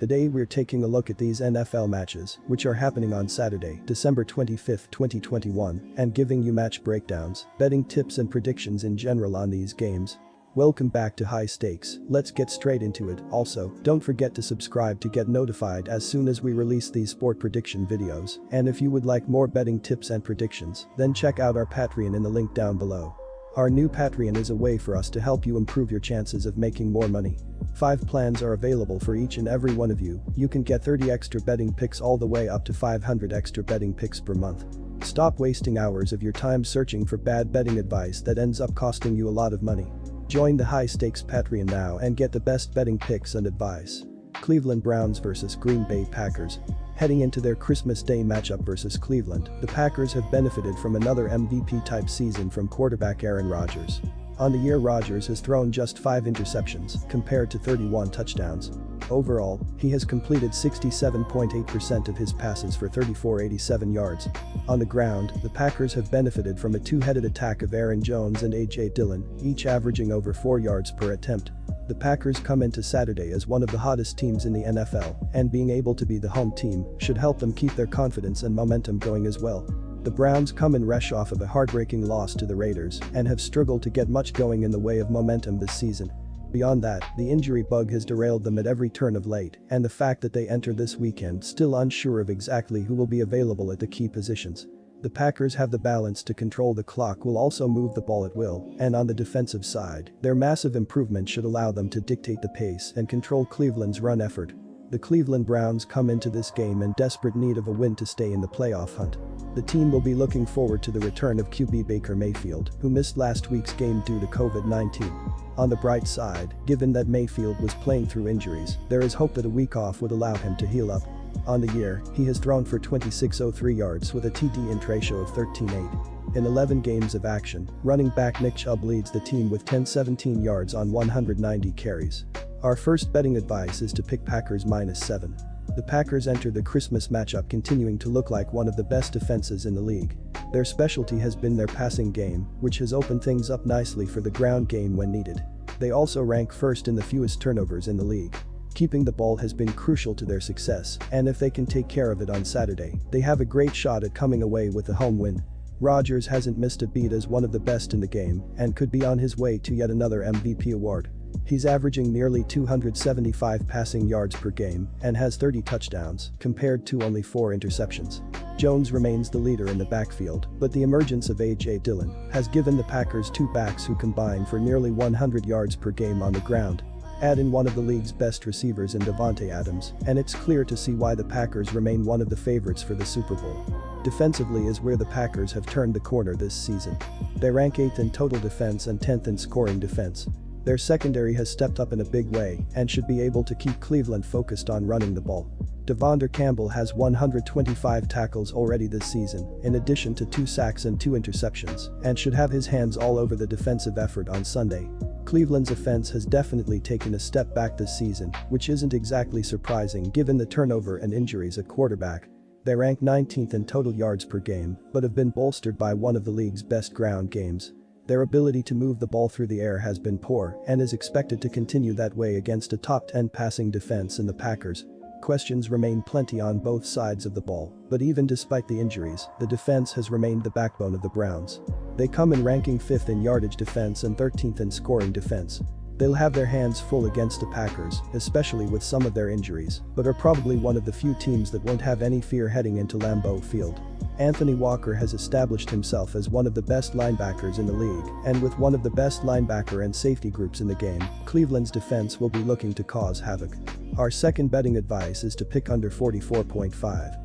Today we're taking a look at these NFL matches, which are happening on Saturday, December 25, 2021, and giving you match breakdowns, betting tips and predictions in general on these games. Welcome back to High Stakes, let's get straight into it. Also, don't forget to subscribe to get notified as soon as we release these sport prediction videos, and if you would like more betting tips and predictions, then check out our Patreon in the link down below. Our new Patreon is a way for us to help you improve your chances of making more money. 5 plans are available for each and every one of you. You can get 30 extra betting picks all the way up to 500 extra betting picks per month. Stop wasting hours of your time searching for bad betting advice that ends up costing you a lot of money. Join the High Stakes Patreon now and get the best betting picks and advice. Cleveland Browns vs Green Bay Packers. Heading into their Christmas Day matchup versus Cleveland, the Packers have benefited from another MVP-type season from quarterback Aaron Rodgers. On the year, Rodgers has thrown just 5 interceptions compared to 31 touchdowns. Overall, he has completed 67.8% of his passes for 3,487 yards. On the ground, the Packers have benefited from a two-headed attack of Aaron Jones and A.J. Dillon, each averaging over 4 yards per attempt. The Packers come into Saturday as one of the hottest teams in the NFL, and being able to be the home team should help them keep their confidence and momentum going as well. The Browns come in fresh off of a heartbreaking loss to the Raiders and have struggled to get much going in the way of momentum this season. Beyond that, the injury bug has derailed them at every turn of late, and the fact that they enter this weekend still unsure of exactly who will be available at the key positions. The Packers have the balance to control the clock, will also move the ball at will, and on the defensive side, their massive improvement should allow them to dictate the pace and control Cleveland's run effort. The Cleveland Browns come into this game in desperate need of a win to stay in the playoff hunt. The team will be looking forward to the return of QB Baker Mayfield, who missed last week's game due to COVID-19. On the bright side, given that Mayfield was playing through injuries, there is hope that a week off would allow him to heal up. On the year, he has thrown for 2,603 yards with a TD ratio of 13.8. In 11 games of action, running back Nick Chubb leads the team with 1,017 yards on 190 carries. Our first betting advice is to pick Packers -7. The Packers enter the Christmas matchup continuing to look like one of the best defenses in the league. Their specialty has been their passing game, which has opened things up nicely for the ground game when needed. They also rank first in the fewest turnovers in the league. Keeping the ball has been crucial to their success, and if they can take care of it on Saturday, they have a great shot at coming away with a home win. Rodgers hasn't missed a beat as one of the best in the game and could be on his way to yet another MVP award. He's averaging nearly 275 passing yards per game and has 30 touchdowns, compared to only 4 interceptions. Jones remains the leader in the backfield, but the emergence of A.J. Dillon has given the Packers 2 backs who combine for nearly 100 yards per game on the ground. Add in one of the league's best receivers in Davante Adams, and it's clear to see why the Packers remain one of the favorites for the Super Bowl. Defensively is where the Packers have turned the corner this season. They rank 8th in total defense and 10th in scoring defense. Their secondary has stepped up in a big way and should be able to keep Cleveland focused on running the ball. Devondre Campbell has 125 tackles already this season, in addition to 2 sacks and 2 interceptions, and should have his hands all over the defensive effort on Sunday. Cleveland's offense has definitely taken a step back this season, which isn't exactly surprising given the turnover and injuries at quarterback. They rank 19th in total yards per game, but have been bolstered by one of the league's best ground games. Their ability to move the ball through the air has been poor and is expected to continue that way against a top 10 passing defense in the Packers. Questions remain plenty on both sides of the ball, but even despite the injuries, the defense has remained the backbone of the Browns. They come in ranking 5th in yardage defense and 13th in scoring defense. They'll have their hands full against the Packers, especially with some of their injuries, but are probably one of the few teams that won't have any fear heading into Lambeau Field. Anthony Walker has established himself as one of the best linebackers in the league, and with one of the best linebacker and safety groups in the game, Cleveland's defense will be looking to cause havoc. Our second betting advice is to pick under 44.5.